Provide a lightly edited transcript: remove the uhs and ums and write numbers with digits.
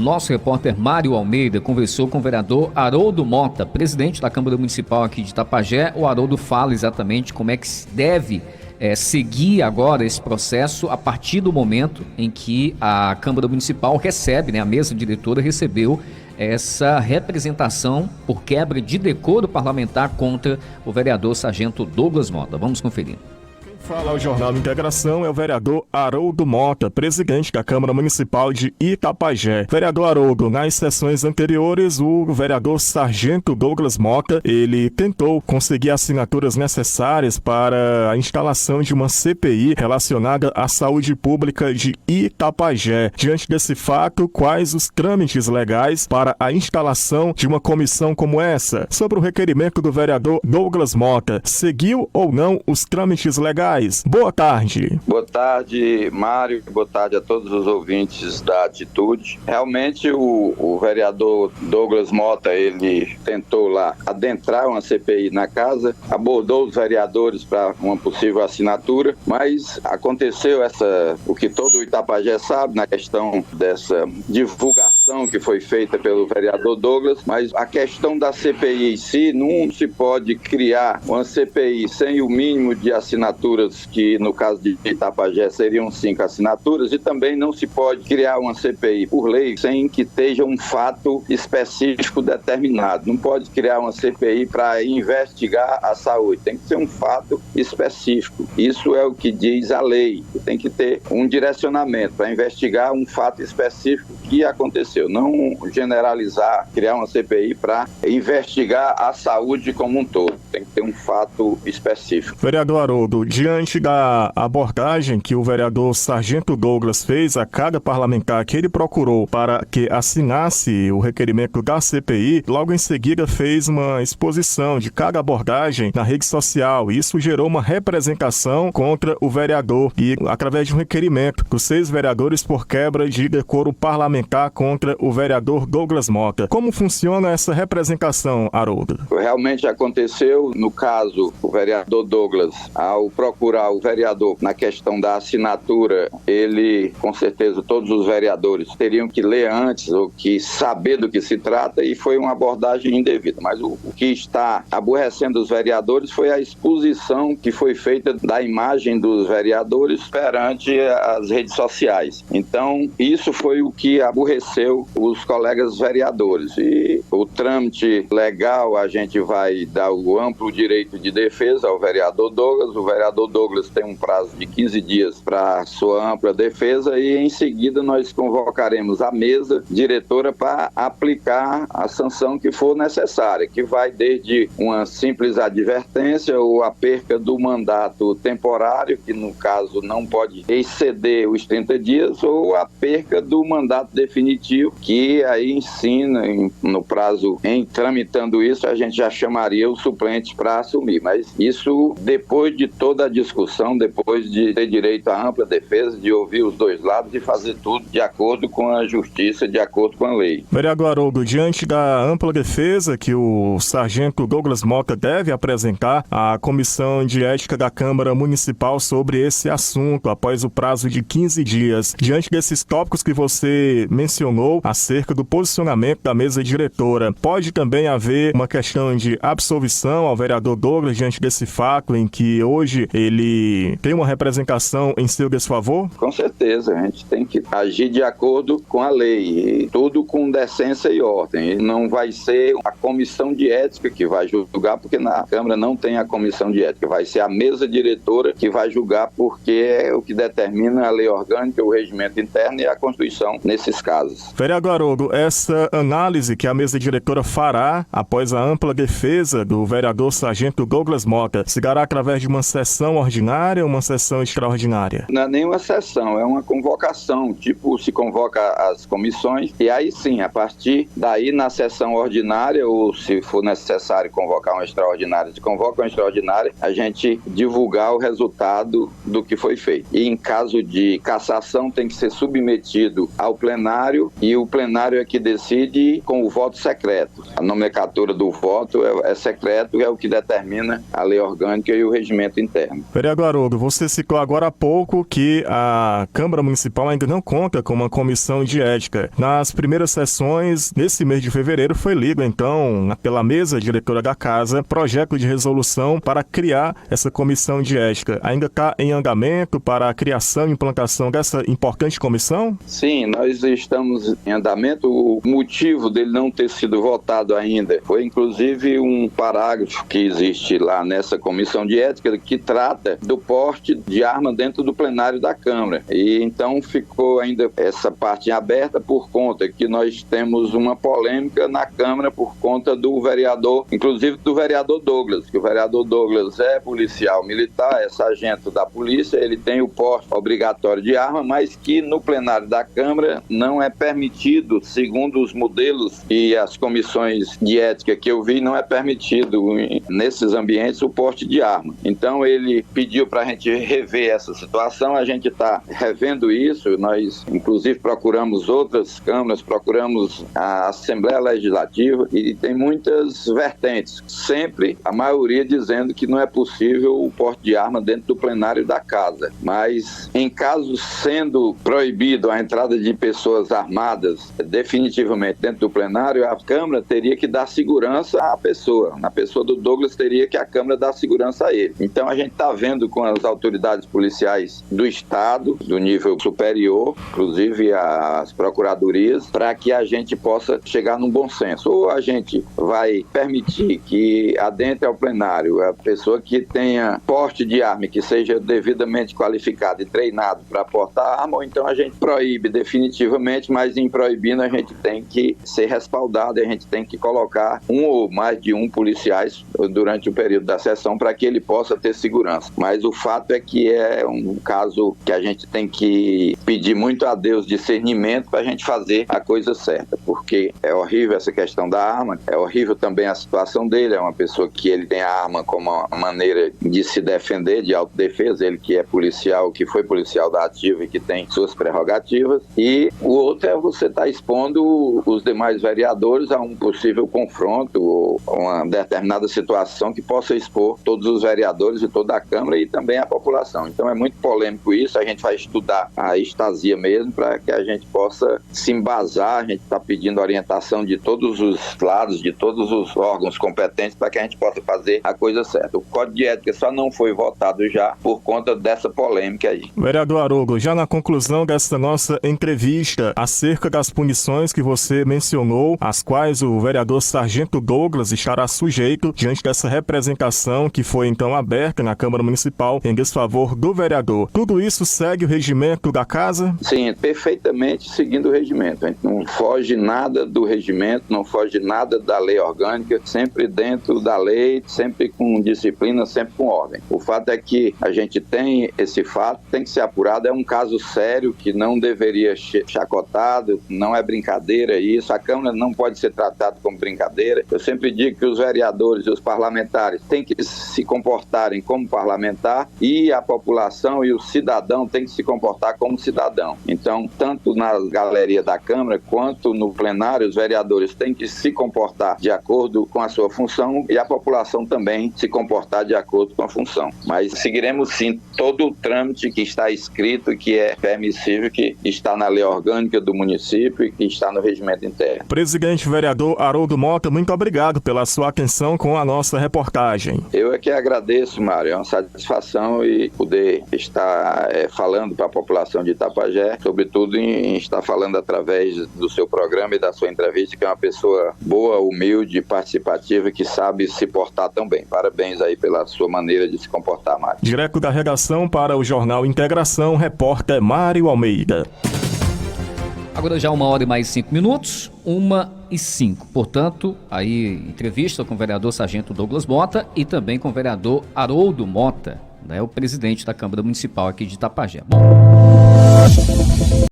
nosso repórter Mário Almeida conversou com o vereador Haroldo Mota, presidente da Câmara Municipal aqui de Itapajé. O Haroldo fala exatamente como é que se deve seguir agora esse processo a partir do momento em que a Câmara Municipal recebe, a mesa diretora recebeu essa representação por quebra de decoro parlamentar contra o vereador Sargento Douglas Mota. Vamos conferir. Fala ao Jornal Integração é o vereador Haroldo Mota, presidente da Câmara Municipal de Itapajé. Vereador Haroldo, nas sessões anteriores, o vereador Sargento Douglas Mota, ele tentou conseguir assinaturas necessárias para a instalação de uma CPI relacionada à saúde pública de Itapajé. Diante desse fato, quais os trâmites legais para a instalação de uma comissão como essa? Sobre o requerimento do vereador Douglas Mota, seguiu ou não os trâmites legais? Boa tarde. Boa tarde, Mário. Boa tarde a todos os ouvintes da Atitude. Realmente o vereador Douglas Mota, ele tentou lá adentrar uma CPI na casa, abordou os vereadores para uma possível assinatura, mas aconteceu o que todo o Itapajé sabe na questão dessa divulgação que foi feita pelo vereador Douglas, mas a questão da CPI em si, não se pode criar uma CPI sem o mínimo de assinaturas, que no caso de Itapajé seriam 5 assinaturas, e também não se pode criar uma CPI por lei sem que esteja um fato específico determinado. Não pode criar uma CPI para investigar a saúde, tem que ser um fato específico. Isso é o que diz a lei, tem que ter um direcionamento para investigar um fato específico que aconteceu, não generalizar, criar uma CPI para investigar a saúde como um todo, tem que ter um fato específico. Vereador Haroldo, diante da abordagem que o vereador Sargento Douglas fez a cada parlamentar que ele procurou para que assinasse o requerimento da CPI, logo em seguida fez uma exposição de cada abordagem na rede social. Isso gerou uma representação contra o vereador e através de um requerimento dos 6 vereadores por quebra de decoro parlamentar contra o vereador Douglas Mota. Como funciona essa representação, Haroldo? Realmente aconteceu, no caso, o vereador Douglas, ao procurar o vereador na questão da assinatura, ele, com certeza, todos os vereadores teriam que ler antes ou que saber do que se trata, e foi uma abordagem indevida. Mas o que está aborrecendo os vereadores foi a exposição que foi feita da imagem dos vereadores perante as redes sociais. Então, isso foi o que aborreceu os colegas vereadores. E o trâmite legal, a gente vai dar o amplo direito de defesa ao vereador Douglas. O vereador Douglas tem um prazo de 15 dias para sua ampla defesa e em seguida nós convocaremos a mesa diretora para aplicar a sanção que for necessária, que vai desde uma simples advertência ou a perca do mandato temporário, que no caso não pode exceder os 30 dias, ou a perca do mandato definitivo, que aí ensina, no prazo, em tramitando isso, a gente já chamaria o suplente para assumir. Mas isso depois de toda a discussão, depois de ter direito à ampla defesa, de ouvir os dois lados e fazer tudo de acordo com a justiça, de acordo com a lei. Vereador Haroldo, diante da ampla defesa que o sargento Douglas Mota deve apresentar à Comissão de Ética da Câmara Municipal sobre esse assunto, após o prazo de 15 dias, diante desses tópicos que você mencionou acerca do posicionamento da mesa diretora, pode também haver uma questão de absolvição ao vereador Douglas diante desse fato em que hoje ele tem uma representação em seu desfavor? Com certeza, a gente tem que agir de acordo com a lei, e tudo com decência e ordem. E não vai ser a comissão de ética que vai julgar, porque na Câmara não tem a comissão de ética, vai ser a mesa diretora que vai julgar, porque é o que determina a lei orgânica, o regimento interno e a Constituição nesses casos. Vereador Haroldo, essa análise que a mesa diretora fará após a ampla defesa do vereador sargento Douglas Mota se dará através de uma sessão ordinária ou uma sessão extraordinária? Não é nenhuma sessão, é uma convocação, tipo se convoca as comissões, e aí sim, a partir daí na sessão ordinária, ou se for necessário convocar uma extraordinária, se convoca uma extraordinária, a gente divulgar o resultado do que foi feito. E em caso de cassação tem que ser submetido ao plenário plenário e o plenário é que decide com o voto secreto. A nomenclatura do voto é secreto, é o que determina a lei orgânica e o regimento interno. Vereador Haroldo, você citou agora há pouco que a Câmara Municipal ainda não conta com uma comissão de ética. Nas primeiras sessões, nesse mês de fevereiro, foi lido, então, pela mesa diretora da Casa, projeto de resolução para criar essa comissão de ética. Ainda está em andamento para a criação e implantação dessa importante comissão? Sim, nós estamos em andamento. O motivo dele não ter sido votado ainda foi, inclusive, um parágrafo que existe lá nessa comissão de ética que trata do porte de arma dentro do plenário da Câmara. E então ficou ainda essa parte aberta por conta que nós temos uma polêmica na Câmara por conta do vereador, inclusive do vereador Douglas, que o vereador Douglas é policial militar, é sargento da polícia, ele tem o porte obrigatório de arma, mas que no plenário da Câmara não é permitido, segundo os modelos e as comissões de ética que eu vi, não é permitido nesses ambientes o porte de arma. Então ele pediu para a gente rever essa situação, a gente está revendo isso, nós inclusive procuramos outras câmaras, procuramos a Assembleia Legislativa e tem muitas vertentes, sempre a maioria dizendo que não é possível o porte de arma dentro do plenário da Casa, mas em caso sendo proibido a entrada de pessoas armadas definitivamente dentro do plenário, a Câmara teria que dar segurança à pessoa, na pessoa do Douglas teria que a Câmara dar segurança a ele. Então a gente está vendo com as autoridades policiais do Estado, do nível superior, inclusive as procuradorias, para que a gente possa chegar num bom senso. Ou a gente vai permitir que adentre ao plenário a pessoa que tenha porte de arma, que seja devidamente qualificado e treinado para portar arma, ou então a gente proíbe definitivamente, mas em proibindo a gente tem que ser respaldado, a gente tem que colocar um ou mais de um policiais durante o período da sessão para que ele possa ter segurança. Mas o fato é que é um caso que a gente tem que pedir muito a Deus discernimento para a gente fazer a coisa certa, porque é horrível essa questão da arma, é horrível também a situação dele, é uma pessoa que ele tem a arma como uma maneira de se defender, de autodefesa, ele que é policial, que foi policial da ativa e que tem suas prerrogativas, e o outro é você estar expondo os demais vereadores a um possível confronto ou uma determinada situação que possa expor todos os vereadores e toda a Câmara e também a população. Então é muito polêmico isso, a gente vai estudar a estasia mesmo para que a gente possa se embasar, a gente está pedindo orientação de todos os lados, de todos os órgãos competentes para que a gente possa fazer a coisa certa. O Código de Ética só não foi votado já por conta dessa polêmica aí. Vereador Haroldo, já na conclusão desta nossa entrevista acerca das punições que você mencionou, as quais o vereador Sargento Douglas estará sujeito diante dessa representação que foi então aberta na Câmara Municipal em desfavor do vereador. Tudo isso segue o regimento da Casa? Sim, perfeitamente seguindo o regimento. A gente não foge nada do regimento, não foge nada da lei orgânica, sempre dentro da lei, sempre com disciplina, sempre com ordem. O fato é que a gente tem esse fato, tem que ser apurado, é um caso sério que não deveria ser chacotado, não é brincadeira isso, a Câmara não pode ser tratada como brincadeira. Eu sempre digo que os vereadores e os parlamentares têm que se comportarem como parlamentar e a população e o cidadão têm que se comportar como cidadão. Então, tanto na galeria da Câmara quanto no plenário, os vereadores têm que se comportar de acordo com a sua função e a população também se comportar de acordo com a função. Mas seguiremos sim todo o trâmite que está escrito, que é permissível, que está na lei orgânica do município e que está no regimento interno. Presidente vereador Haroldo Mota, muito obrigado pela sua atenção com a nossa reportagem. Eu é que agradeço, Mário, é uma satisfação e poder estar falando para a população de Itapajé, sobretudo em estar falando através do seu programa e da sua entrevista, que é uma pessoa boa, humilde, participativa, que sabe se portar tão bem. Parabéns aí pela sua maneira de se comportar, Mário. Direto da redação para o Jornal Integração, repórter Mário Almeida. Agora já 1h mais 5, 1h05. Portanto, aí entrevista com o vereador Sargento Douglas Mota e também com o vereador Haroldo Mota, né, o presidente da Câmara Municipal aqui de Itapajé. Bom,